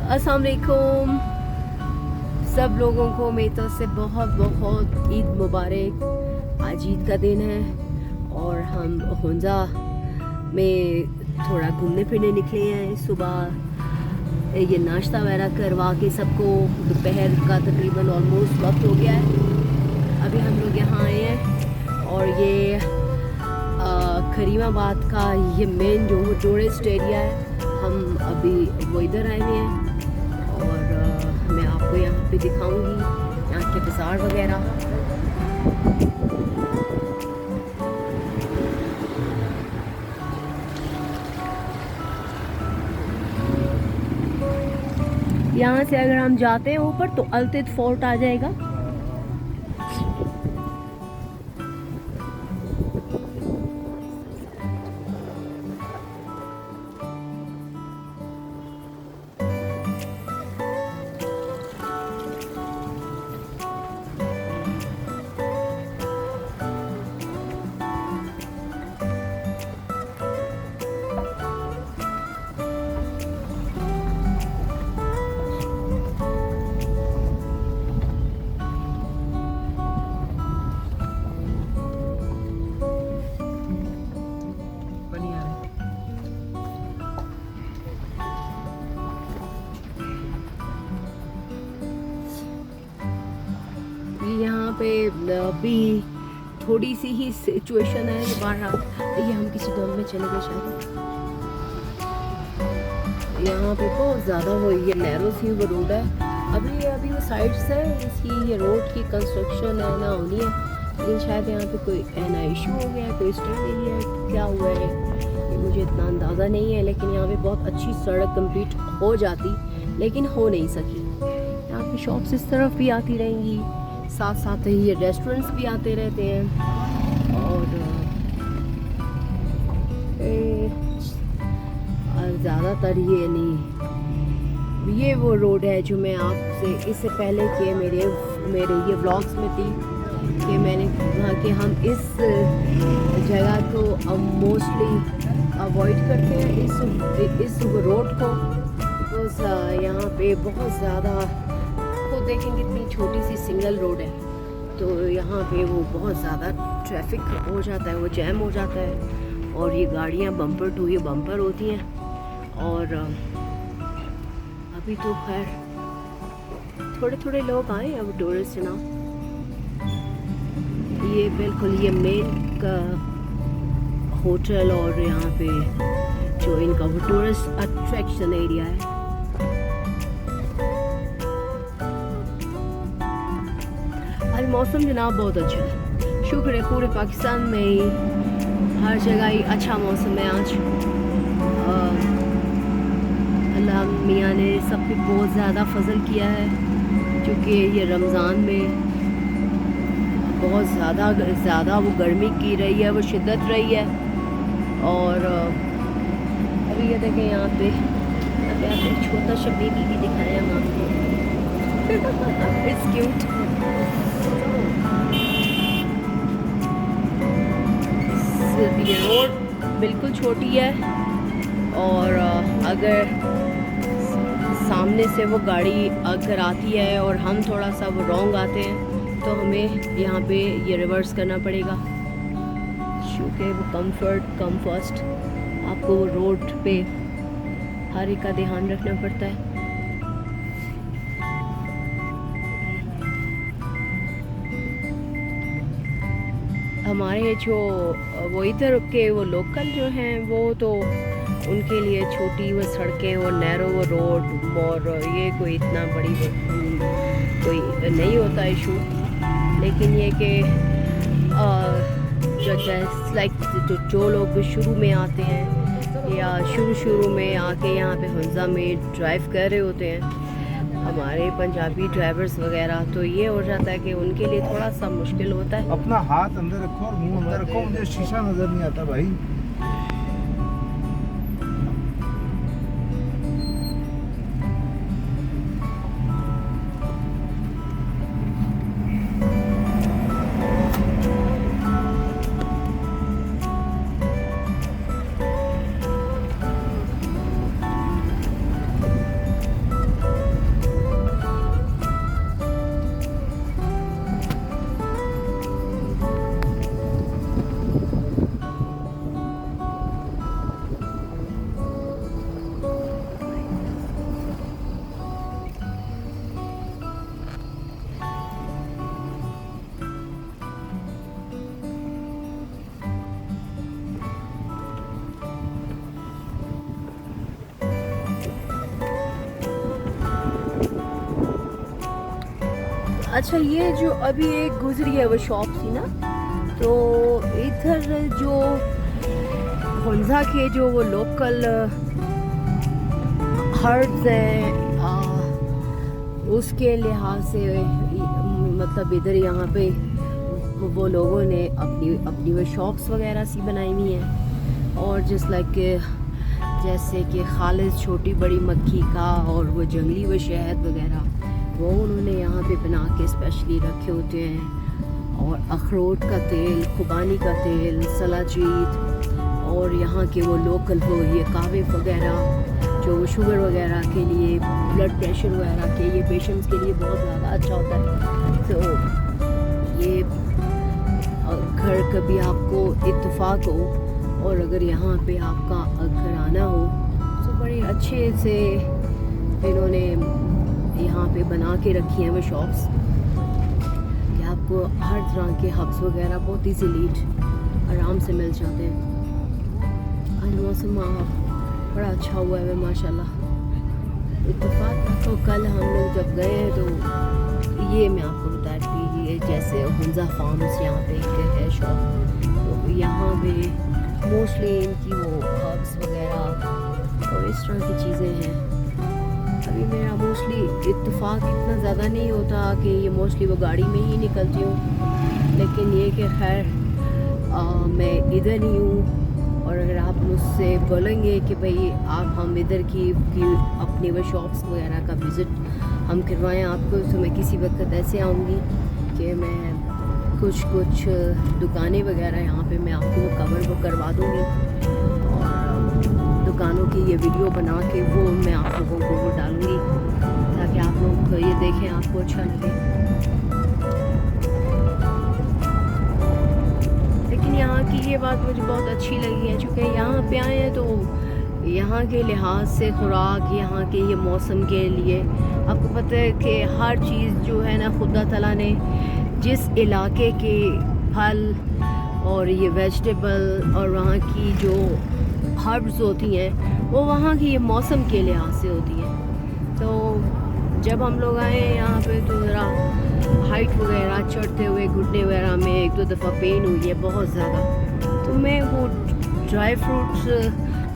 अस्सलाम वालेकुम सब लोगों को मेरी तरफ से बहुत बहुत ईद मुबारक। आज ईद का दिन है और हम हुंजा में थोड़ा घूमने फिरने निकले हैं। सुबह ये नाश्ता वगैरह करवा के सबको दोपहर का तकरीबन ऑलमोस्ट वक्त हो गया है। अभी हम लोग यहाँ आए हैं और ये करीमाबाद का ये मेन जो टूरिस्ट एरिया है, हम अभी वो इधर आए हुए हैं और मैं आपको यहाँ पे दिखाऊंगी यहाँ के बाज़ार वगैरह। यहाँ से अगर हम जाते हैं ऊपर तो अल्तिद फोर्ट आ जाएगा। यहाँ पे अभी थोड़ी सी ही सिचुएशन है कि बाहर ये हम किसी डैम में चले गए शायद। यहाँ पे बहुत ज़्यादा वो ये नैरो सी वो रोड है। अभी वो साइड्स है इसकी, ये रोड की कंस्ट्रक्शन है ना होनी है, लेकिन शायद यहाँ पे कोई ना इशू हो गया है, कोई स्टैंड एरिया है, क्या हुआ है ये मुझे इतना अंदाज़ा नहीं है। लेकिन यहाँ पे बहुत अच्छी सड़क कंप्लीट हो जाती लेकिन हो नहीं सकी। यहाँ की शॉप्स इस तरफ भी आती रहेंगी, साथ साथ ही ये रेस्टोरेंट्स भी आते रहते हैं और ज़्यादातर ये नहीं, ये वो रोड है जो मैं आपसे इससे पहले के मेरे ये व्लॉग्स में थी कि मैंने कहा कि हम इस जगह को मोस्टली अवॉइड करते हैं, इस रोड को, बिकॉज यहाँ पे बहुत ज़्यादा तो देखेंगे इतनी छोटी सी सिंगल रोड है तो यहाँ पे वो बहुत ज़्यादा ट्रैफिक हो जाता है, वो जैम हो जाता है और ये गाड़ियाँ बम्पर टू ये बम्पर होती हैं। और अभी तो खैर थोड़े थोड़े लोग आए अब टूरिस्ट ना। ये बिल्कुल ये मेन का होटल और यहाँ पे जो इनका वो टूरिस्ट अट्रैक्शन एरिया है। आज मौसम जनाब बहुत अच्छा है, शुक्र है पूरे पाकिस्तान में ही हर जगह ही अच्छा मौसम है आज। अल्लाह मियाँ ने सब पे बहुत ज़्यादा फजल किया है क्योंकि ये रमज़ान में बहुत ज़्यादा वो गर्मी की रही है, वो शिद्दत रही है। और अभी ये देखें यहाँ पे एक छोटा सा बेबी भी दिखाया हम आपको। It's cute. ये रोड बिल्कुल छोटी है और अगर सामने से वो गाड़ी अगर आती है और हम थोड़ा सा वो रॉन्ग आते हैं तो हमें यहाँ पे ये रिवर्स करना पड़ेगा क्योंकि वो कम फर्स्ट, आपको वो रोड पे हर एक का ध्यान रखना पड़ता है। हमारे जो वो इधर के वो लोकल जो हैं वो तो उनके लिए छोटी वो सड़कें, वो नैरो वो रोड और ये कोई इतना बड़ी कोई नहीं होता इशू। लेकिन ये कि जो लोग शुरू में आते हैं या शुरू में आके यहाँ पे हुंजा में ड्राइव कर रहे होते हैं हमारे पंजाबी ड्राइवर्स वगैरह, तो ये हो जाता है कि उनके लिए थोड़ा सा मुश्किल होता है। अपना हाथ अंदर रखो और मुंह अंदर रखो, मुझे शीशा नजर नहीं आता भाई। अच्छा ये जो अभी एक गुजरी है वो शॉप थी ना, तो इधर जो हुंजा के जो वो लोकल हर्ब्स हैं उसके लिहाज से मतलब इधर यहाँ पे वो लोगों ने अपनी अपनी वो शॉप्स वगैरह सी बनाई हुई हैं, और जस्ट लाइक जैसे कि खालिद छोटी बड़ी मक्खी का और वो जंगली वो शहद वगैरह वो उन्होंने यहाँ पे बना के स्पेशली रखे होते हैं, और अखरोट का तेल, खुबानी का तेल, सलाजीत, और यहाँ के वो लोकल वो ये कहवे वगैरह जो शुगर वगैरह के लिए, ब्लड प्रेशर वगैरह के ये पेशेंट्स के लिए बहुत ज़्यादा अच्छा होता है। तो ये घर कभी आपको इत्तेफाक हो और अगर यहाँ पे आपका घर आना हो तो बड़े अच्छे से इन्होंने यहाँ पे बना के रखी हैं वो शॉप्स कि आपको हर तरह के हब्स वगैरह बहुत ईजीली आराम से मिल जाते हैं। आज मौसम बड़ा अच्छा हुआ है माशाल्लाह। इत्तेफाक तो कल हम लोग जब गए तो ये मैं आपको बता रही थी, जैसे हुंजा फार्म्स यहाँ पे एक है शॉप, तो यहाँ पे मोस्टली इनकी वो हर्ब्स वगैरह और इस तरह की चीज़ें हैं। अभी मेरा मोस्टली इत्तेफाक इतना ज़्यादा नहीं होता कि ये मोस्टली वो गाड़ी में ही निकलती हूँ, लेकिन ये कि खैर मैं इधर ही हूँ, और अगर आप मुझसे बोलेंगे कि भाई आप हम इधर की अपनी वो शॉप्स वगैरह का विज़िट हम करवाएं आपको, तो मैं किसी वक्त ऐसे आऊँगी कि मैं कुछ दुकानें वगैरह यहाँ पे मैं आपको कवर वो करवा दूँगी, और दुकानों की ये वीडियो बना के वो मैं आप लोगों को वो डालूँगी ताकि आप लोग ये देखें, आपको अच्छा लगे। लेकिन यहाँ की ये बात मुझे बहुत अच्छी लगी है, चूँकि यहाँ पे आए हैं तो यहाँ के लिहाज से खुराक, यहाँ के ये मौसम के लिए आपको पता है कि हर चीज़ जो है ना खुदा तआला ने जिस इलाके के फल और ये वेजिटेबल और वहाँ की जो हर्ब्स होती हैं वो वहाँ की ये मौसम के लिहाज से होती हैं। तो जब हम लोग आए यहाँ पे तो ज़रा हाइट वगैरह चढ़ते हुए घुटने वगैरह में एक दो दफ़ा पेन हुई है बहुत ज़्यादा, तो मैं वो ड्राई फ्रूट्स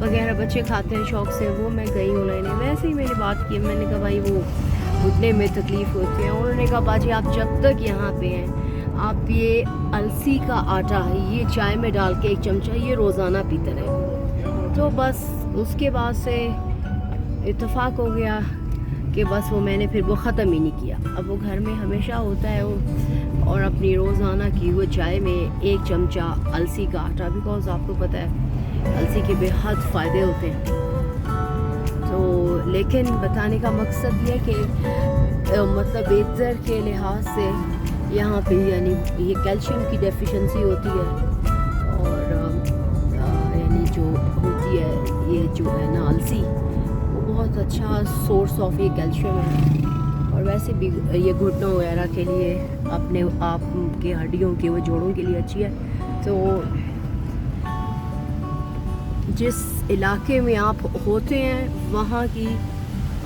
वगैरह बच्चे खाते हैं शौक़ से, वो मैं गई हूँ लेने। वैसे ही मैंने बात की, मैंने कहा भाई वो घुटने में तकलीफ़ होती है, उन्होंने कहा बाजी आप जब तक यहाँ पे हैं आप ये अलसी का आटा ये चाय में डाल के 1 चमचा ये रोज़ाना पीते रहे। तो बस उसके बाद से इत्तेफाक हो गया कि बस वो मैंने फिर वो ख़त्म ही नहीं किया। अब वो घर में हमेशा होता है वो, और अपनी रोज़ाना की वो चाय में 1 चमचा अलसी का आटा, बिकॉज आपको पता है अलसी के बेहद फ़ायदे होते हैं। तो लेकिन बताने का मकसद ये कि मतलब इधर के लिहाज से यहाँ पे यानी ये कैल्शियम की डेफिशिएंसी होती है, और यानी जो होती है ये जो है ना अलसी वो बहुत अच्छा सोर्स ऑफ ये कैल्शियम है, और वैसे भी ये घुटनों वगैरह के लिए अपने आप के हड्डियों के वो जोड़ों के लिए अच्छी है। तो जिस इलाके में आप होते हैं वहाँ की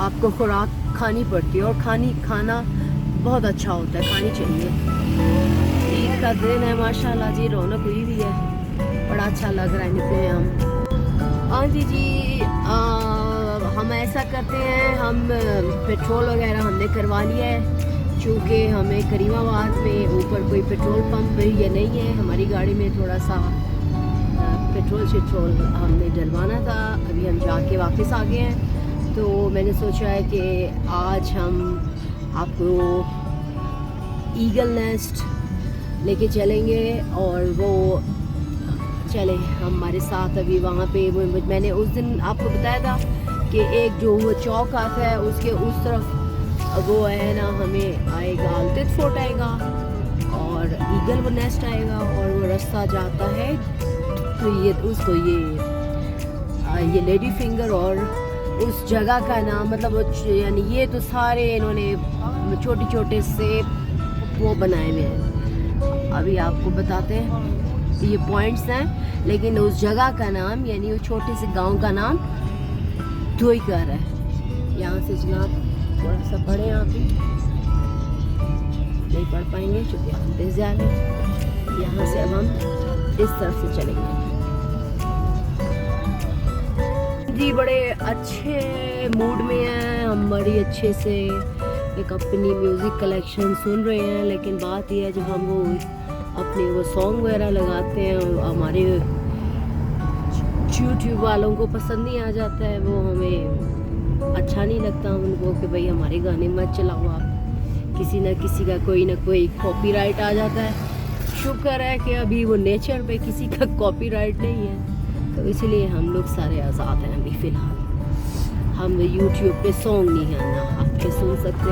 आपको खुराक खानी पड़ती है, और खाना बहुत अच्छा होता है, खानी चाहिए। ईद का दिन है माशाल्लाह जी, रौनक हुई भी है, बड़ा अच्छा लग रहा है। निकले हम हाँ जी हम ऐसा करते हैं, हम पेट्रोल वगैरह हमने करवा लिया है, चूँकि हमें करीमाबाद में ऊपर कोई पेट्रोल पंप ये नहीं है, हमारी गाड़ी में थोड़ा सा पेट्रोल हमने डलवाना था। अभी हम जाके वापस आ गए हैं, तो मैंने सोचा है कि आज हम आपको ईगल नेस्ट लेके चलेंगे, और वो चले हमारे साथ। अभी वहाँ पे मैंने उस दिन आपको बताया था कि एक जो वो चौक आता है उसके उस तरफ वो है ना, हमें आएगा अल्तित फोर्ट आएगा और ईगल वो नेस्ट आएगा, और वो रास्ता जाता है तो ये उसको ये लेडी फिंगर, और उस जगह का नाम मतलब यानी ये तो सारे इन्होंने छोटे छोटे से वो बनाए हुए हैं। अभी आपको बताते हैं ये पॉइंट्स हैं, लेकिन उस जगह का नाम यानी वो छोटे से गांव का नाम धोईकर है। यहाँ से जनाब थोड़ा सा पड़े यहाँ पे नहीं पढ़ पाएंगे क्योंकि हम तेज जा रहे हैं। यहाँ से अब हम इस तरफ से चलेंगे जी। बड़े अच्छे मूड में हैं हम, बड़ी अच्छे से एक अपनी म्यूज़िक कलेक्शन सुन रहे हैं। लेकिन बात यह है जब हम वो अपने वो सॉन्ग वगैरह लगाते हैं, हमारे यूट्यूब वालों को पसंद नहीं आ जाता है, वो हमें अच्छा नहीं लगता उनको कि भाई हमारे गाने मत चलाओ आप। किसी न किसी का कोई ना कोई कॉपीराइट आ जाता है। शुक्र है कि अभी वो नेचर पे किसी का कॉपीराइट नहीं है, तो इसलिए हम लोग सारे आज़ाद हैं अभी फ़िलहाल। हम यूट्यूब पे सॉन्ग नहीं है ना आप पे सुन सकते,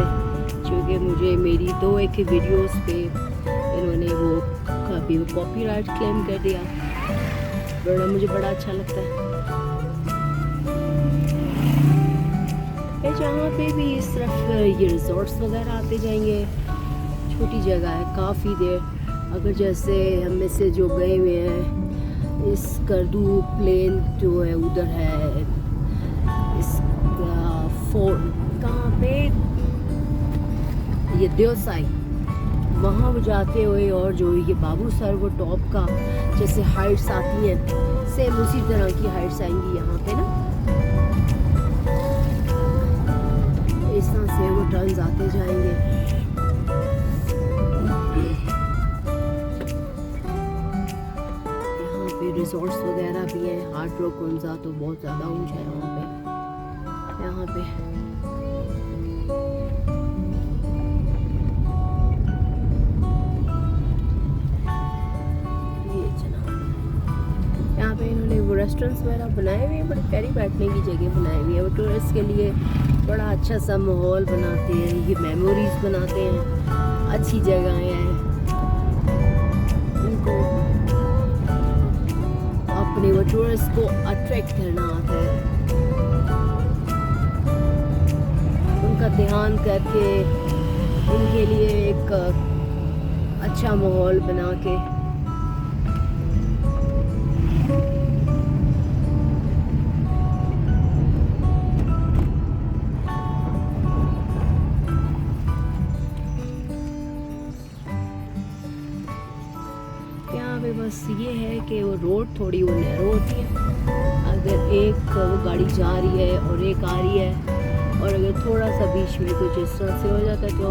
क्योंकि मुझे मेरी 2-1 वीडियोस पे इन्होंने वो कभी वो कॉपीराइट क्लेम कर दिया। मुझे बड़ा अच्छा लगता है। जहाँ पे भी इस तरफ ये रिजॉर्ट्स वगैरह आते जाएंगे, छोटी जगह है काफ़ी देर। अगर जैसे हम में से जो गए हुए हैं, इस करदू प्लेन जो है उधर है, इस फोर्ट कहाँ पे ये देवसाई, वहाँ वो जाते हुए, और जो ये बाबू सर वो टॉप का जैसे हाइट्स आती हैं, सेम उसी तरह की हाइट्स आएंगी यहाँ पे ना। इस तरह से वो टर्न्स आते जाएंगे। यहाँ पे रिजॉर्ट्स वगैरह भी हैं। हार्ड रॉक कुंजा तो बहुत ज़्यादा ऊंचा है वहाँ पे। यहाँ पे इन्होंने वो रेस्टोरेंट्स वगैरह बनाए हुए हैं, बड़े प्यारी बैठने की जगह बनाई हुई है। वो टूरिस्ट के लिए बड़ा अच्छा सा माहौल बनाते हैं, ये मेमोरीज बनाते हैं, अच्छी जगहें हैं। उनको अपने वो टूरिस्ट को अट्रैक्ट करना आता है, उनका ध्यान करके उनके लिए एक अच्छा माहौल बना के बस ये है कि वो रोड थोड़ी वो नैरो होती है। अगर एक वो गाड़ी जा रही है और एक आ रही है, और अगर थोड़ा सा बीच में कुछ इस तरह से हो जाता है तो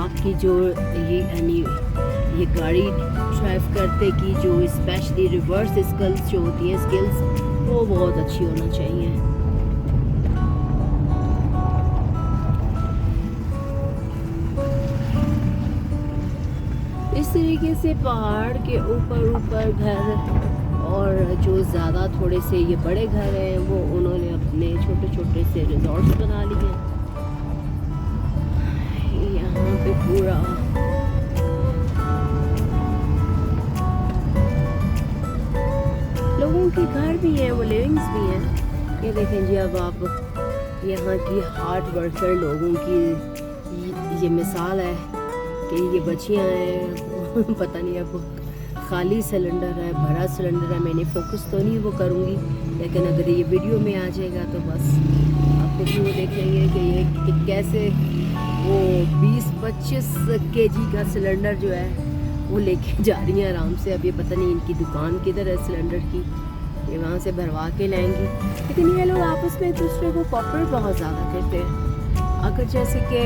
आपकी जो ये गाड़ी ड्राइव करते की जो स्पेशली रिवर्स स्किल्स जो होती हैं स्किल्स, वो बहुत अच्छी होना चाहिए। इस तरीके से पहाड़ के ऊपर घर, और जो ज़्यादा थोड़े से ये बड़े घर हैं वो उन्होंने अपने छोटे छोटे से रिजॉर्ट्स बना लिए हैं। यहाँ पे पूरा लोगों के घर भी हैं, वो लिविंग्स भी हैं। ये देखें जी, अब आप यहाँ की हार्ड वर्कर लोगों की ये मिसाल है कि ये बच्चियाँ हैं पता नहीं अब खाली सिलेंडर है भरा सिलेंडर है, मैंने फोकस तो नहीं वो करूँगी, लेकिन अगर ये वीडियो में आ जाएगा तो बस आपको भी वो देख लेंगे कि ये कि कैसे वो 20-25 kg का सिलेंडर जो है वो लेके जा रही हैं आराम से। अब ये पता नहीं इनकी दुकान किधर है सिलेंडर की, ये वहाँ से भरवा के लाएंगी। लेकिन ये लोग आपस में एक दूसरे को कॉपरेट बहुत ज़्यादा करते हैं। अगर जैसे कि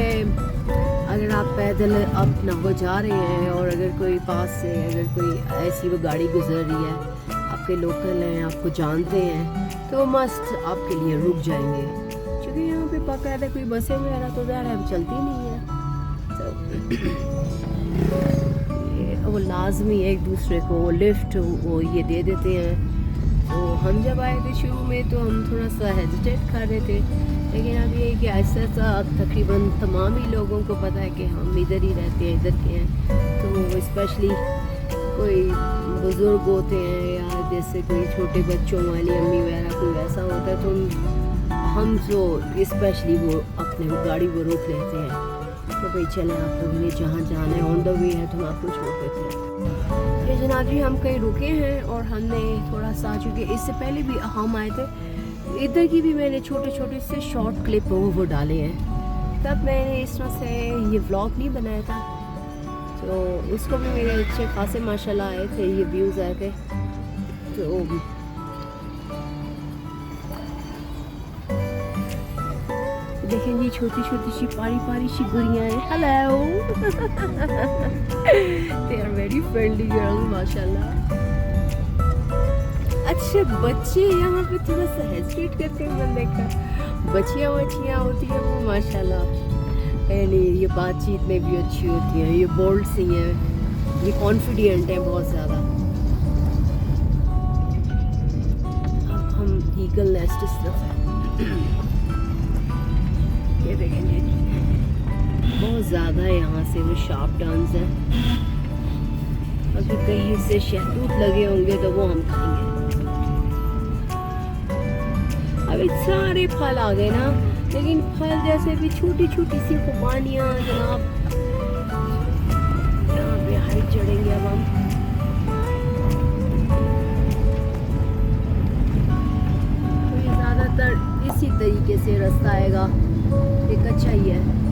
अगर आप पैदल अपना वो जा रहे हैं और अगर कोई पास से अगर कोई ऐसी वो गाड़ी गुजर रही है, आपके लोकल हैं, आपको जानते हैं, तो मस्त आपके लिए रुक जाएंगे, क्योंकि यहाँ पे बाकायदा कोई बसें वगैरह तो ज़्यादा अब चलती नहीं है। तो वो लाजमी एक दूसरे को लिफ्ट वो ये दे देते हैं। तो हम जब आए थे शुरू में तो हम थोड़ा सा हेजिटेट कर रहे थे, लेकिन अब ये कि ऐसा तकरीबन तमाम ही लोगों को पता है कि हम इधर ही रहते हैं, इधर के हैं। तो स्पेशली कोई बुज़ुर्ग होते हैं या जैसे कोई छोटे बच्चों वाली अम्मी वगैरह कोई ऐसा होता है, तो हम जो स्पेशली वो अपने गाड़ी वो रोक लेते हैं, तो भाई चले आप लोगों ने जहाँ जाना है ऑन द वे है तो हम आपको छोड़ देते हैं। ये जनाब जी हम कहीं रुके हैं और हमने थोड़ा सा, चूँकि इससे पहले भी हम आए थे, इधर की भी मैंने छोटे छोटे से शॉर्ट क्लिप वो डाले हैं, तब मैंने इस तरह से ये व्लॉग नहीं बनाया था। तो उसको भी मेरे अच्छे खासे माशाल्लाह आए थे, ये व्यूज़ आए थे। तो देखें जी छोटी छोटी सी पारी सी गुड़ियाँ हैं। Hello they are very friendly girls माशाल्लाह। अच्छे बच्चे यहाँ पे थोड़ा सा हेजिटेट करते हैं, मैंने देखा बच्चियाँ होती हैं वो माशाल्लाह यानी ये बातचीत में भी अच्छी होती हैं, ये बोल्ड सी हैं, ये कॉन्फिडेंट हैं बहुत ज़्यादा। अब हम ईगल नेस्ट इस तरफ है, ये देखेंगे बहुत ज़्यादा यहाँ से वो शार्प टर्न्स हैं। अगर कहीं से शहतूत लगे होंगे तो वो हम खाएंगे। अभी सारे फल आ गए ना, लेकिन फल जैसे भी छोटी छोटी सी खुबानियाँ जनाब। यहाँ पे हाइट चढ़ेंगे अब हम। तो ये ज़्यादातर इसी तरीके से रास्ता आएगा, एक अच्छा ही है।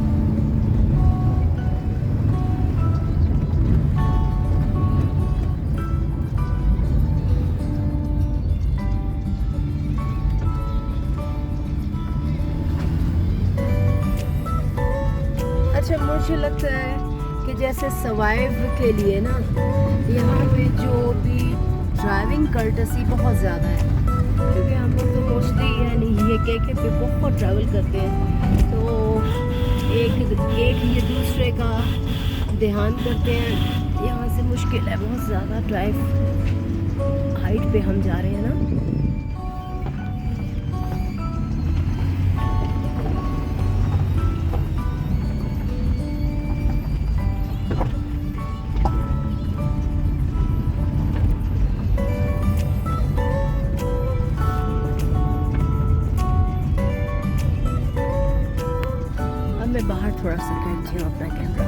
अच्छा मुझे लगता है कि जैसे सर्वाइव के लिए ना यहाँ पे जो भी ड्राइविंग कर्टसी बहुत ज़्यादा है, क्योंकि हम लोग तो मोस्टली यानी ये के पे बहुत ट्रैवल करते हैं, तो एक ये दूसरे का ध्यान करते हैं। यहाँ से मुश्किल है बहुत ज़्यादा, ड्राइव हाइट पे हम जा रहे हैं ना। मैं बाहर थोड़ा सा करती हूँ अपना कैमरा।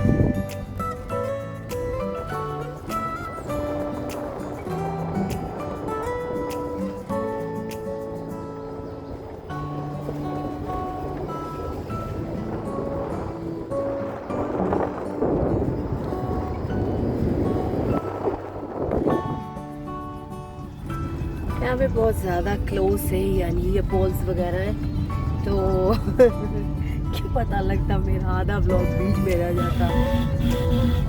यहाँ पे बहुत ज़्यादा क्लोज है, यानी ये पोल्स वगैरह हैं, तो क्यों पता लगता मेरा आधा ब्लॉग बीच में रह जाता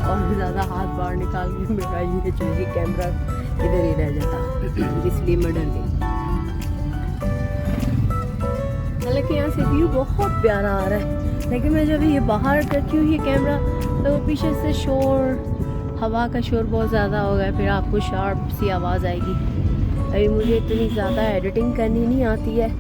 और ज़्यादा हाथ बाहर निकाल के मेरा ये जो ये कैमरा इधर ही रह जाता, इसलिए मैं डर गई। हालांकि यहाँ से व्यू बहुत प्यारा आ रहा है, लेकिन मैं जब ये बाहर करती हूँ ये कैमरा तो पीछे से शोर, हवा का शोर बहुत ज़्यादा होगा, फिर आपको शार्प सी आवाज़ आएगी। अभी मुझे इतनी ज़्यादा एडिटिंग करनी नहीं आती है,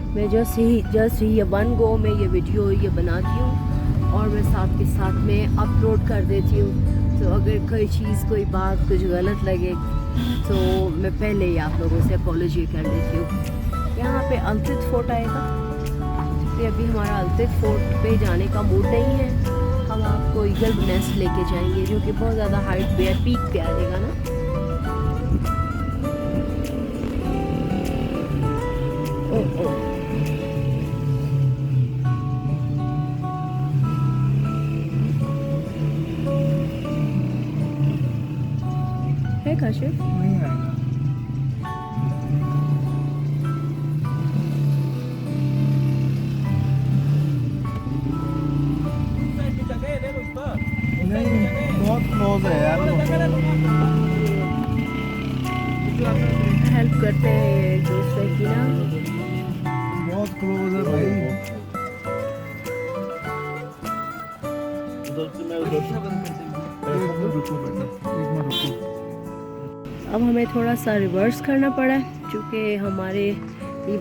मैं जस्ट ये वन गो में ये वीडियो ये बनाती हूँ और मैं साथ के साथ में अपलोड कर देती हूँ। तो अगर कोई चीज़ कोई बात कुछ गलत लगे तो मैं पहले ही आप लोगों से अपॉलॉजी कर देती हूँ। यहाँ पे अल्तित फोर्ट आएगा, तो अभी हमारा अल्तित फोर्ट पे जाने का मूड नहीं है, हम आपको ईगल नेस्ट लेके जाएंगे जो कि बहुत ज़्यादा हाइट पे है, पीक पे आ जाएगा ना। है काशिफ नहीं आएगा। नहीं बहुत क्लोज है यार, हेल्प करते हैं एक दूसरे की ना, बहुत क्लोज है भाई। रुको बेटा, एक मिनट रुको। अब हमें थोड़ा सा रिवर्स करना पड़ा है, क्योंकि हमारे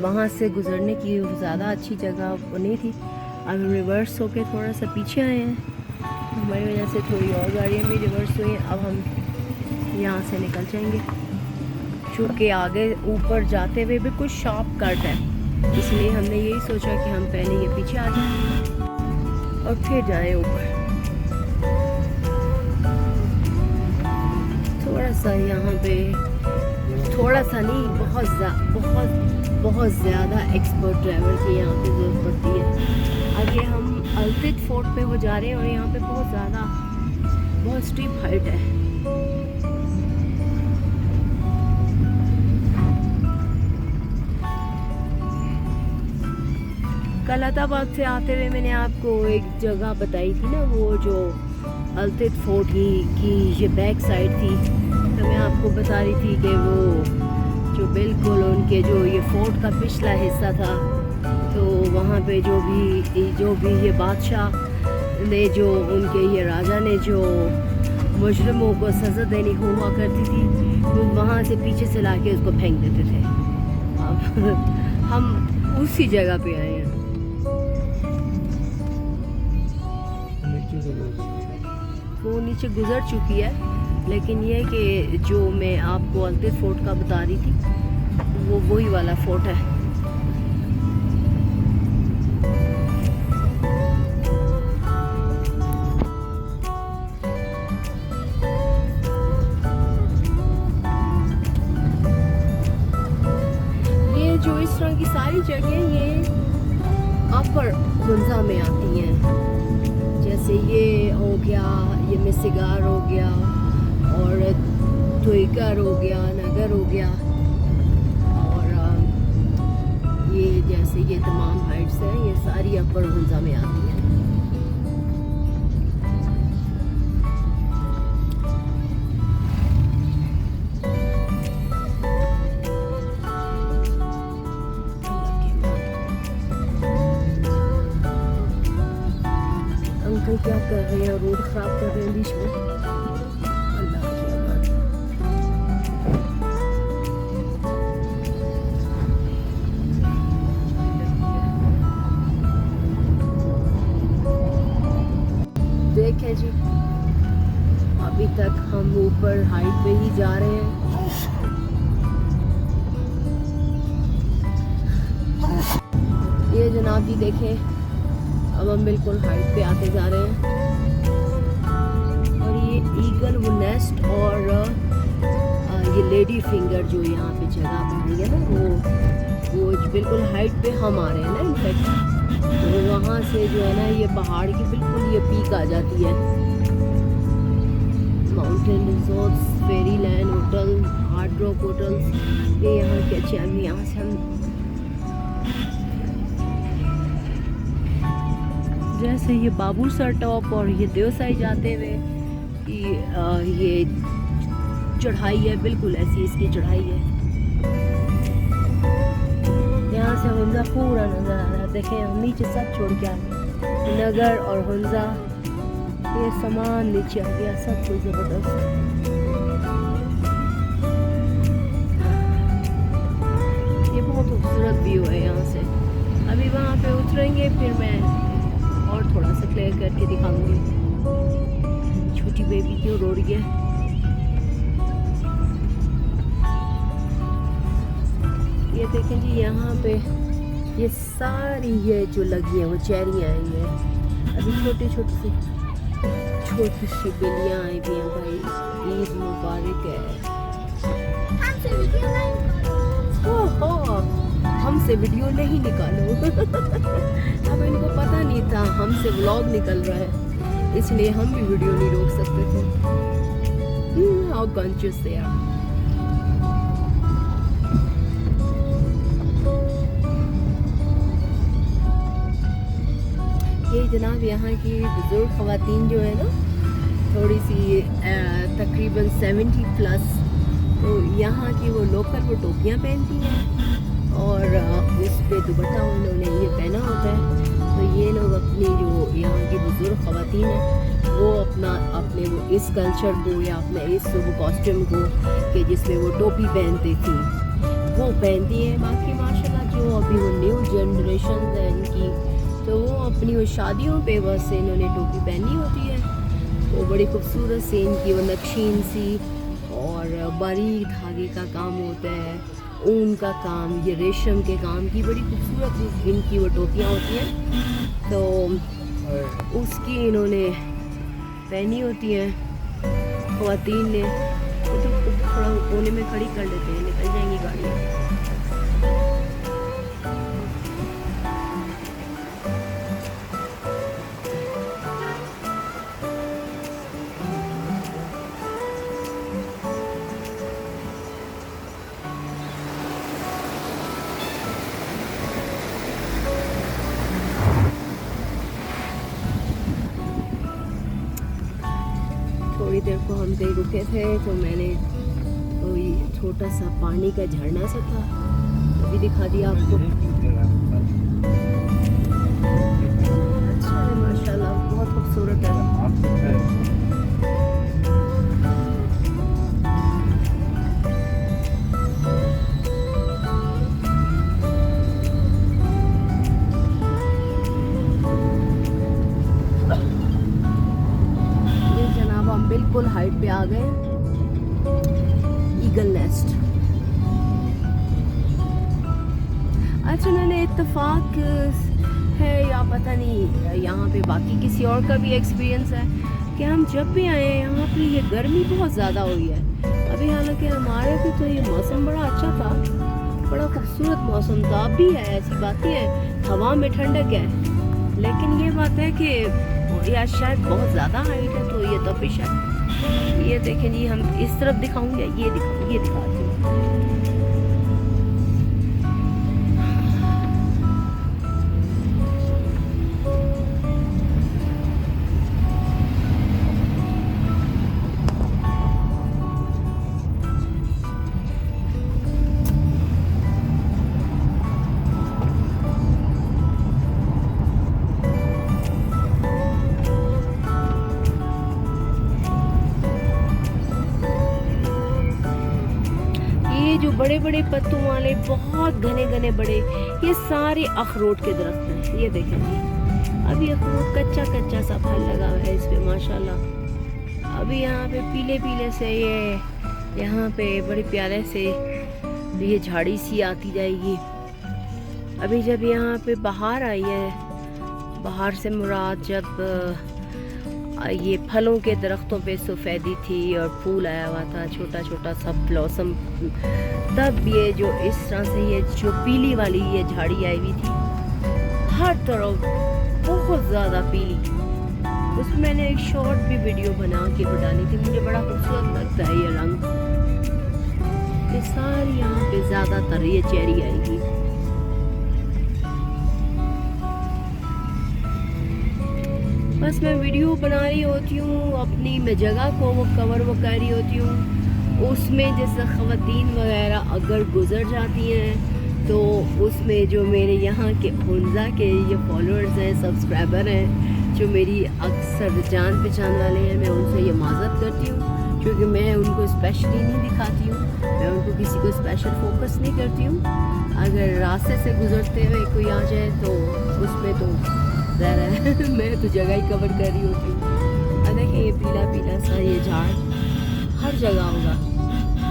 वहाँ से गुजरने की ज़्यादा अच्छी जगह बनी थी। अब हम रिवर्स होके थोड़ा सा पीछे आए हैं, हमारी वजह से थोड़ी और गाड़ियाँ भी रिवर्स हुई हैं। अब हम यहाँ से निकल जाएंगे, चूँकि आगे ऊपर जाते हुए भी कुछ शार्प कट है, इसलिए हमने यही सोचा कि हम पहले ये पीछे आ जाएं और फिर जाएं ऊपर। थोड़ा सा यहाँ पे, थोड़ा सा नहीं, बहुत ज़्यादा एक्सपर्ट ड्राइवर की यहाँ पे ज़रूरत पड़ती है। आगे हम अल्तित फोर्ट पे हो जा रहे हैं और यहाँ पे बहुत ज़्यादा बहुत स्टीप हाइट है। कलाताबाद से आते हुए मैंने आपको एक जगह बताई थी ना, वो जो अल्तित फोर्ट की ये बैक साइड थी। तो मैं आपको बता रही थी कि वो जो बिल्कुल उनके जो ये फोर्ट का पिछला हिस्सा था, तो वहाँ पे जो भी ये बादशाह ने, जो उनके ये राजा ने जो मुजरिमों को सज़ा देनी हुआ करती थी, वो वहाँ से पीछे से लाके उसको फेंक देते थे। अब हम उसी जगह पे आए हैं। वो नीचे गुजर चुकी है, लेकिन ये कि जो मैं आपको अल्तित फोर्ट का बता रही थी, वो वही वाला फोर्ट है। ये जो इस तरह की सारी जगह ये अपर हुंजा में आती हैं। जैसे ये हो गया, ये मिसिगार हो गया, और तुइकर हो गया, नगर हो गया, और ये जैसे ये तमाम हाइट्स हैं, ये सारी अपर हुंजा में आती हैं। अंकल क्या कर रहे हैं? रोड खराब कर रहे हैं बीच में। अल्लाह की अमान। देखें जी, अभी तक हम ऊपर हाइट पे ही जा रहे हैं। ये जनाब जी देखें, अब हम बिल्कुल हाइट पे आते जा रहे हैं। और ये ईगल वो नेस्ट और ये लेडी फिंगर जो यहाँ पे जगह बन रही है ना, वो जो बिल्कुल हाइट पे हम आ रहे हैं ना, इनफैक्ट तो वहाँ से जो है ना, ये पहाड़ की बिल्कुल ये पीक आ जाती है। माउंटेन रिजॉर्ट्स, फेरी land hotel, hard rock hotels, ये यहाँ के अच्छे। हम यहाँ से हम जैसे ये बाबूसर टॉप और ये देवसाई जाते हुए ये चढ़ाई है, बिल्कुल ऐसी इसकी चढ़ाई है। यहाँ से हुंजा पूरा नज़र आ रहा है। देखें, हम नीचे सब छोड़ के आ गए, नगर और हुंजा ये सामान नीचे आ गया, सब कुछ ज़बरदस्त। ये बहुत खूबसूरत व्यू है यहाँ से। अभी वहाँ पे उतरेंगे, फिर मैं और थोड़ा सा क्लियर करके दिखाऊंगी। छोटी बेबी क्यों रो रही है? ये देखें जी, यहाँ पे ये सारी ये जो लगी है वो चेरियाँ आई हैं। अभी छोटी सी बिल्लियाँ आई भी हैं। भाई ईद मुबारक है। हमसे वीडियो नहीं निकालो। अब इनको पता नहीं था हमसे व्लॉग निकल रहा है, इसलिए हम भी वीडियो नहीं रोक सकते थे। How conscious they are. ये जनाब यहाँ की बुजुर्ग ख़वातीन जो है ना, थोड़ी सी तकरीबन 70+, तो यहाँ की वो लोकल वो टोपियाँ पहनती हैं और उस पर दुपट्टा उन्होंने ये पहना होता है। तो ये लोग अपनी जो यहाँ की बुजुर्ग ख़वातीन हैं, वो अपने वो इस कल्चर को या अपने इस वो कॉस्ट्यूम को कि जिसमें वो टोपी पहनती थी, वो पहनती हैं। बाकी माशाल्लाह जो अभी वो न्यू जनरेशन है इनकी, तो वो अपनी वो शादियों पे बस इन्होंने टोपी पहनी होती है। वो बड़ी खूबसूरत सी इनकी वो नक्शीन सी और बारीक धागे का काम होता है, ऊन का काम, ये रेशम के काम की बड़ी खूबसूरत इनकी वो टोपियाँ होती हैं। तो उसकी इन्होंने पहनी होती हैं ख़वातीन ने। तो थोड़ा कोने में खड़ी कर लेते हैं, निकल जाएंगी गाड़ियाँ। थोड़ी देर को हम कहीं रुके थे तो मैंने तो ये छोटा सा पानी का झरना सा था, अभी दिखा दिया आपको। अच्छा है माशाल्लाह, बहुत खूबसूरत है। बिल्कुल हाइट पे आ गए, ईगल नेस्ट। अच्छा मैंने इत्तेफाक है या पता नहीं यहाँ पे बाकी किसी और का भी एक्सपीरियंस है कि हम जब भी आए हैं यहाँ पे ये गर्मी बहुत ज़्यादा हुई है अभी। हालांकि हमारे भी तो ये मौसम बड़ा अच्छा था, बड़ा खूबसूरत मौसम था। अब भी है, ऐसी बात नहीं है, हवा में ठंडक है, लेकिन ये बात है कि या शायद बहुत ज़्यादा हाइट है तो ये तपिश है। ये देखें जी, हम इस तरफ दिखाऊंगे, ये दिखाऊंगे, ये दिखाती हूँ। जो बड़े बड़े पत्तों वाले बहुत घने घने बड़े, ये सारे अखरोट के दरख्त हैं। ये देखें जी, अभी अखरोट कच्चा कच्चा सा फल लगा हुआ है इस पे माशाल्लाह। अभी यहाँ पे पीले पीले से ये यहाँ पे बड़े प्यारे से ये झाड़ी सी आती जाएगी। अभी जब यहाँ पे बहार आई है, बहार से मुराद जब ये फलों के दरख्तों पे सफ़ेदी थी और फूल आया हुआ था छोटा छोटा सा ब्लॉसम, तब ये जो इस तरह से ये जो पीली वाली ये झाड़ी आई हुई थी, हर तरफ बहुत ज़्यादा पीली। उसमें मैंने एक शॉर्ट भी वीडियो बना के डाली थी, मुझे बड़ा खूबसूरत लगता है ये रंग। ये सारी यहाँ पे ज़्यादातर ये चेरी आएगी। बस मैं वीडियो बना रही होती हूँ, अपनी मैं जगह को वो कवर वो कर रही होती हूँ। उसमें जैसे ख़वातीन वगैरह अगर गुज़र जाती हैं तो उसमें जो मेरे यहाँ के हुंजा के ये फॉलोअर्स हैं, सब्सक्राइबर हैं, जो मेरी अक्सर जान पहचान वाले हैं, मैं उनसे ये माज़रत करती हूँ क्योंकि मैं उनको स्पेशली नहीं दिखाती हूँ, मैं उनको किसी को स्पेशल फोकस नहीं करती हूँ। अगर रास्ते से गुज़रते हुए कोई आ जाए तो उसमें तो मैं तो जगह ही कवर कर रही होती हूँ। अब देखिए ये पीला पीला सा ये झाड़ हर जगह होगा,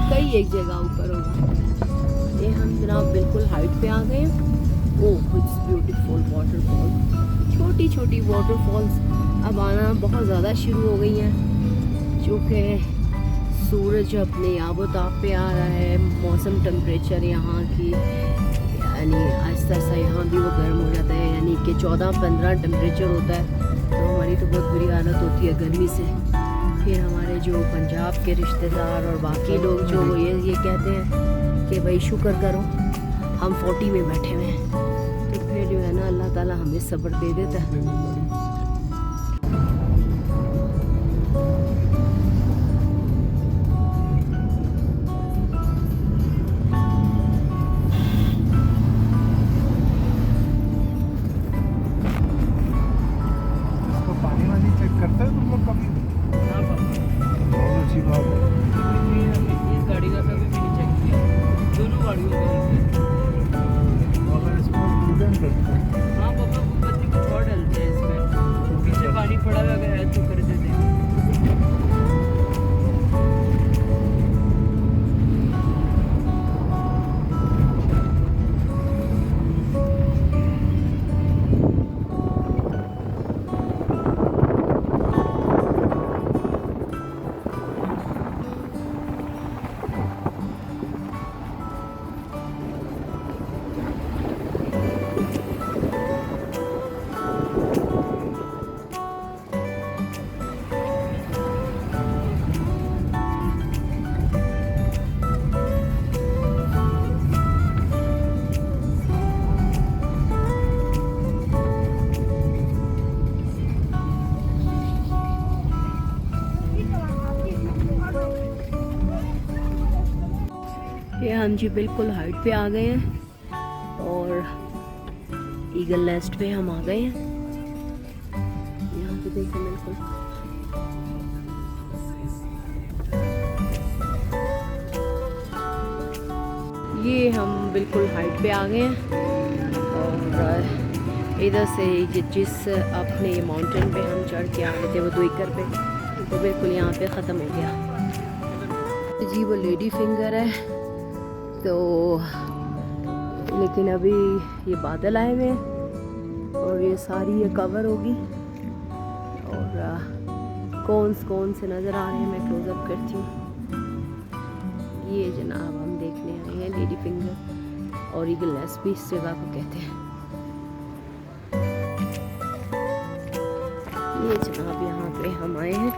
कई एक जगह ऊपर होगा। ये हम जनाब बिल्कुल हाइट पे आ गए हैं। ओह इट्स ब्यूटीफुल वाटरफॉल, छोटी छोटी वाटरफॉल्स अब आना बहुत ज़्यादा शुरू हो गई हैं, चूँकि सूरज अपने आबोताब पे आ रहा है। मौसम टेम्परेचर यहाँ की यानी आहिस्ता सा यहाँ भी वो गर्म हो जाता है, यानी कि 14-15 टेम्परेचर होता है, तो हमारी तो बहुत बुरी हालत होती है गर्मी से। फिर हमारे जो पंजाब के रिश्तेदार और बाकी लोग जो ये कहते हैं कि भाई शुक्र करो हम 40 में बैठे हुए हैं, तो फिर जो है ना अल्लाह ताला हमें सब्र दे देता है। करते हैं तुम लोग कभी? बहुत अच्छी बात है। इस गाड़ी का कभी भी नहीं चेक किया, दोनों गाड़ियों का। अगर इसमें प्रूडेंट करते हैं। हाँ पापा वो बच्चे कुछ और डलते हैं इसमें, पीछे पानी पड़ा हुआ अगर है तो कर देते हैं। ये हम जी बिल्कुल हाइट पे आ गए हैं और ईगल नेस्ट पे हम आ गए हैं। यहाँ पे देखें बिल्कुल ये हम बिल्कुल हाइट पे आ गए हैं और इधर से जिस अपने माउंटेन पे हम चढ़ के आ रहे थे वो दुईकर पे, तो बिल्कुल यहाँ पे ख़त्म हो गया जी। वो लेडी फिंगर है तो, लेकिन अभी ये बादल आए हुए हैं और ये सारी ये कवर होगी और कौन से नज़र आ रहे हैं मैं क्लोजअप करती हूँ। ये जनाब हम देखने आए हैं लेडी फिंगर और ईगल नेस्ट भी इस जगह को कहते हैं। ये जनाब यहाँ पे हम आए हैं।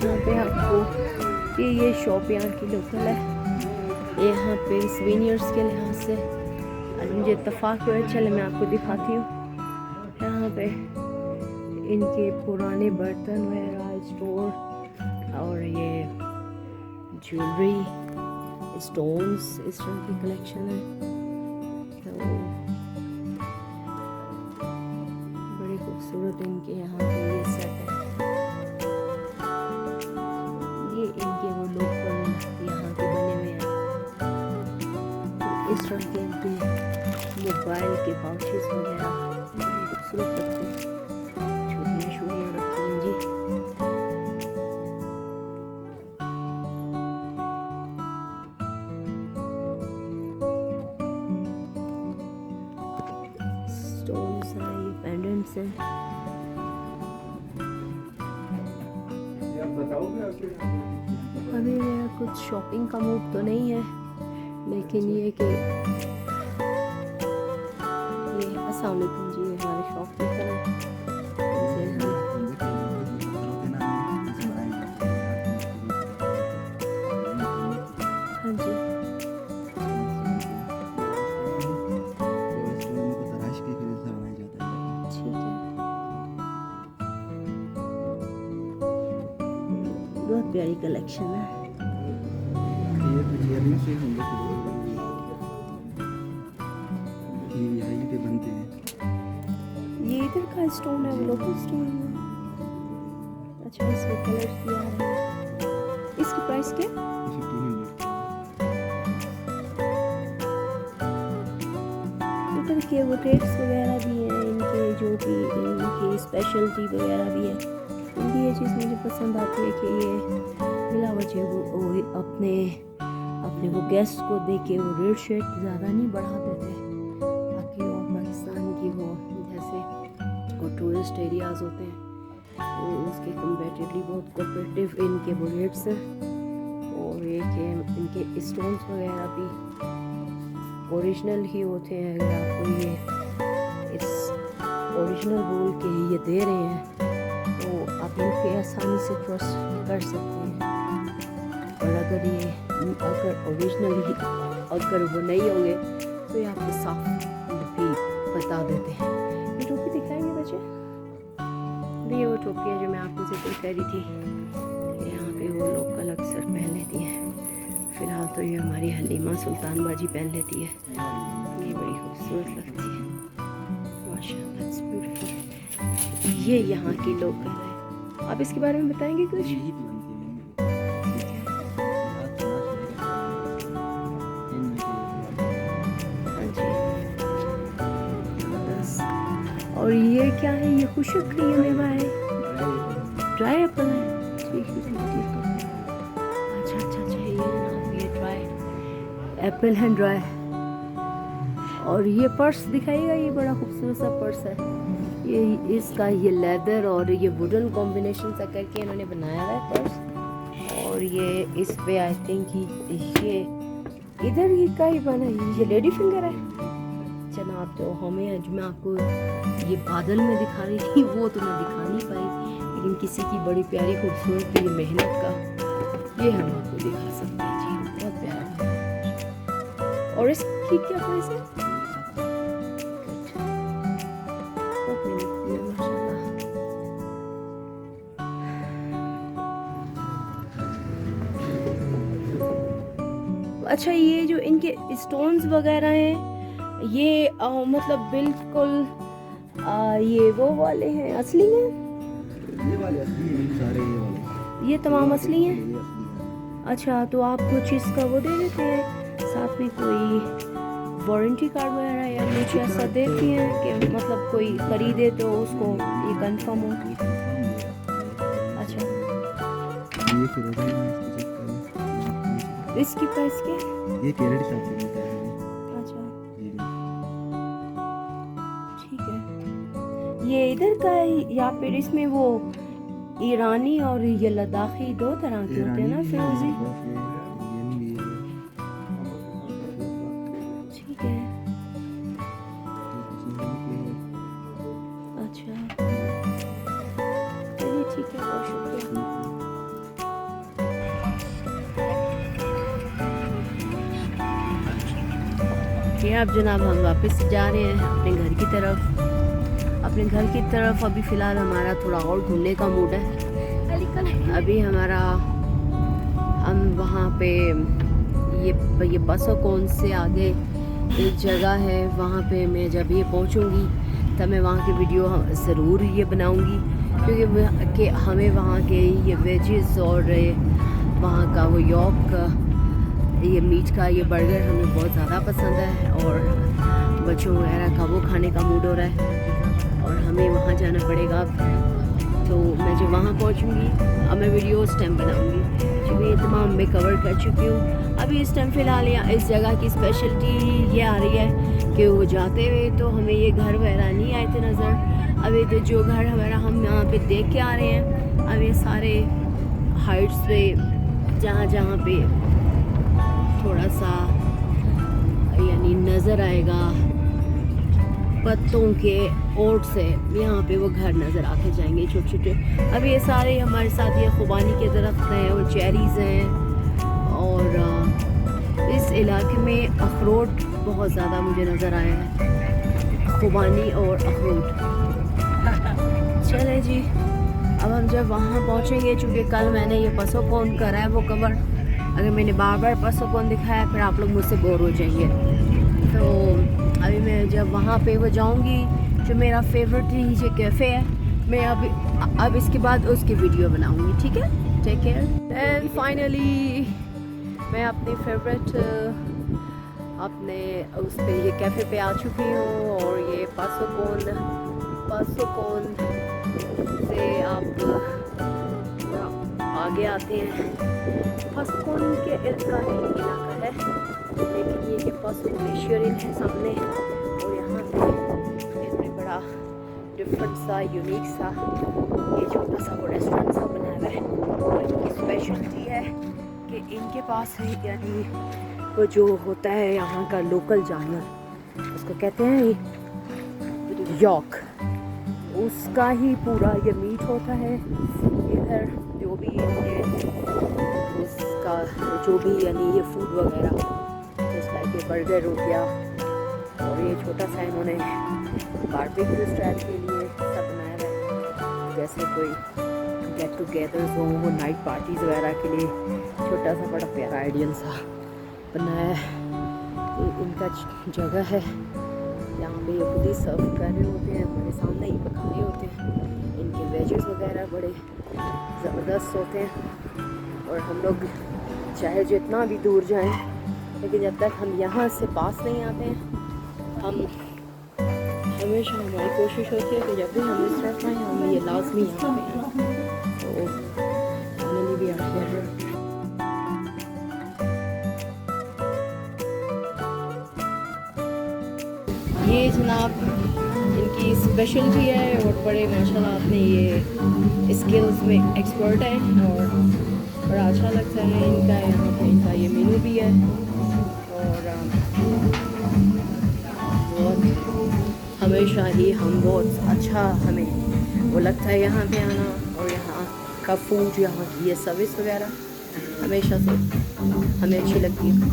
यहाँ पे आपको ये शॉप यहाँ की लोकल है। यहाँ पे स्वीनियर्स के लिहाज से आज मुझे इत्तेफाक हुआ, चले मैं आपको दिखाती हूँ। यहाँ पे इनके पुराने बर्तन वगैरह स्टोर और ये ज्वेलरी स्टोन्स इस तरह की कलेक्शन है। तो बड़े खूबसूरत इनके यहाँ पे ये सेट है। ये इनके वो लोकल यहाँ के बने हुए हैं। इस तरह के इनके मोबाइल के पाउचेस वगैरह खूबसूरत लगते हैं। छुरियाँ रखी हैं जी। स्टोन्स हैं, ये पेंडेंट्स हैं। अभी मेरा कुछ शॉपिंग का मूड तो नहीं है, लेकिन ये कि ये अस्सलाम वालेकुम जी, हमारे शॉप की तरह हाँ जी ठीक है। बहुत प्यारी कलेक्शन है। ये इधर का स्टोन है, वो लोकल स्टोन है। अच्छा इसमें कलर किया है। इसकी प्राइस क्या? इधर के वो रेट्स वगैरह भी हैं इनके, जो भी इनकी स्पेशलिटी वगैरह भी है। इनकी ये चीज़ मुझे पसंद आती है कि ये बिला वजह वो अपने वो गेस्ट को दे के वो रेट शेट ज़्यादा नहीं बढ़ा देते, ताकि वो पाकिस्तान की हो जैसे वो टूरिस्ट एरियाज़ होते हैं तो उसके कंपेरेटिवली बहुत कोऑपरेटिव इनके वो रेट्स हैं। और ये कि इनके स्टोन्स वगैरह भी ओरिजिनल ही होते हैं। अगर आपको ये इस ओरिजिनल बोल के ये दे रहे हैं तो आप इन पे आसानी से ट्रस्ट कर सकते हैं। और अगर ओरिजिनल ही अगर वो नहीं होंगे तो ये आपको साफ भी बता देते हैं। ये टोपी दिखाएंगे बच्चे? ये वो टोपी है जो मैं आपको जिक्र कर रही थी। यहाँ पे वो लोकल अक्सर पहन लेती हैं। फ़िलहाल तो ये हमारी हलीमा सुल्तान बाजी पहन लेती है। ये बड़ी खूबसूरत लगती है माशाल्लाह, इट्स ब्यूटीफुल। ये यहाँ की लोकल है। आप इसके बारे में बताएंगे कुछ? और ये क्या है? ये खुशक ये मेवा है, ड्राई एप्पल है। ठीक है। अच्छा ये जनाब ये ड्राई एप्पल है, ड्राई। और ये पर्स दिखाइएगा, ये बड़ा खूबसूरत सा पर्स है। ये इसका ये लेदर और ये वुडन कॉम्बिनेशन सा करके इन्होंने बनाया हुआ है पर्स। और ये इस पे आई थिंक ये इधर ये का ही बना है, ये लेडी फिंगर है जनाब। तो हमें आज मैं आपको ये बादल में दिखा रही थी, वो तो मैं दिखा नहीं पाई, लेकिन किसी की बड़ी प्यारी खूबसूरत ये मेहनत का ये हम आपको दिखा सकते हैं जी। बहुत प्यारा। और इसकी क्या प्राइस है? बहुत मेहनत की है माशाल्लाह। अच्छा, ये जो इनके स्टोन्स वगैरह हैं ये मतलब बिल्कुल ये वो वाले हैं, असली हैं? ये वाले असली हैं, सारे ये वाले। ये तमाम असली हैं? ये असली हैं। अच्छा, तो आप कुछ इसका वो दे देते हैं साथ में, कोई वारंटी कार्ड वगैरह या कुछ ऐसा देती हैं कि मतलब कोई खरीदे तो उसको ये कंफर्म हो? अच्छा, ये फिर इसकी चेक करें। इसकी प्राइस क्या है? ये कैरेट हिसाब से मिलता है। अच्छा, जी ठीक है। ये इधर का है या फिर इसमें वो ईरानी और ये लद्दाखी दो तरह के होते हैं ना फिरोजी? ठीक है, अच्छा, चलिए ठीक है, बहुत शुक्रिया। ये अब जनाब हम वापस जा रहे हैं अपने घर की तरफ। अपने घर की तरफ अभी फ़िलहाल हमारा थोड़ा और घूमने का मूड है। अभी हमारा हम वहाँ पे ये पसोकोन से आगे एक जगह है, वहाँ पे मैं जब ये पहुँचूँगी तब मैं वहाँ की वीडियो ज़रूर ये बनाऊँगी, क्योंकि हमें वहाँ के ये वेजेस और वहाँ का वो यॉर्क ये मीट का ये बर्गर हमें बहुत ज़्यादा पसंद है और बच्चों वगैरह का वो खाने का मूड हो रहा है और हमें वहाँ जाना पड़ेगा। तो मैं जब वहाँ पहुँचूँगी अब मैं वीडियो उस टाइम बनाऊँगी, क्योंकि ये तमाम मैं कवर कर चुकी हूँ। अभी इस टाइम फ़िलहाल इस जगह की स्पेशलिटी ये आ रही है कि वो जाते हुए तो हमें ये घर वगैरह नहीं आए थे नज़र। अभी तो जो घर वगैरह हम यहाँ पे देख के आ रहे हैं, अब ये सारे हाइट्स पे जहाँ जहाँ पे थोड़ा सा यानी नज़र आएगा पत्तों के ओट से, यहाँ पे वो घर नज़र आके जाएंगे छोटे छोटे। अब ये सारे हमारे साथ ये खुबानी के दरख्त हैं और चेरीज़ हैं और इस इलाके में अखरोट बहुत ज़्यादा मुझे नज़र आया है, खुबानी और अखरोट। चले जी, अब हम जब वहाँ पहुँचेंगे, चूँकि कल मैंने ये पसोकोन करा है वो कवर, अगर मैंने बार बार पसोकोन दिखाया फिर आप लोग मुझसे बोर हो जाएंगे। तो अभी मैं जब वहाँ पे वो जाऊँगी, जो मेरा फेवरेट नीचे कैफ़े है, मैं अब इसके बाद उसकी वीडियो बनाऊँगी, ठीक है? Take care. एंड फाइनली मैं अपनी फेवरेट अपने उस पे ये कैफ़े पे आ चुकी हूँ और ये पसोकोन से आप आगे आते हैं। पसोकोन के इर्द का ही इलाका है, लेकिन ये कि पसोकोन ग्लेशियर है सामने और यहाँ पे इतना बड़ा डिफरेंट सा यूनिक सा ये छोटा सा वो रेस्टोरेंट सा बना हुआ है और इनकी स्पेशलिटी है कि इनके पास है यानी वो जो होता है यहाँ का लोकल जानवर, उसको कहते हैं यॉर्क, उसका ही पूरा ये मीट होता है। इधर जो भी ये उसका जो भी यानी ये फूड वगैरह जैसे कि बर्गर हो गया और ये छोटा सा इन्होंने बारबेक्यू स्टाइल के लिए सब बनाया है, जैसे कोई गेट टुगेदर्स हो, वो नाइट पार्टीज़ वगैरह के लिए छोटा सा बड़ा प्यारा आइडियल सा बनाया है। ये इनका जगह है, यहाँ पे ये खुद ही सर्व कर रहे होते हैं, हमारे सामने ही पका रहे होते हैं। इनके वेजेस वगैरह बड़े ज़बरदस्त होते हैं और हम लोग चाहे जितना भी दूर जाएं, लेकिन जब तक हम यहाँ से पास नहीं आते हैं, हम हमेशा हमारी कोशिश होती है कि जब भी हम इस तरफ आएँ हम ये लाजमी यहाँ पे आएँ। तो फाइनली भी आ गया है। ये जनाब इनकी स्पेशलिटी है और बड़े माशाल्लाह अपने ये स्किल्स में एक्सपर्ट है और बड़ा अच्छा लगता है इनका। यहाँ पे इनका ये मेनू भी है और हमेशा ही हम बहुत अच्छा हमें वो लगता है यहाँ पे आना और यहाँ का फूड, यहाँ की ये सर्विस वगैरह हमेशा से हमें अच्छी लगती है।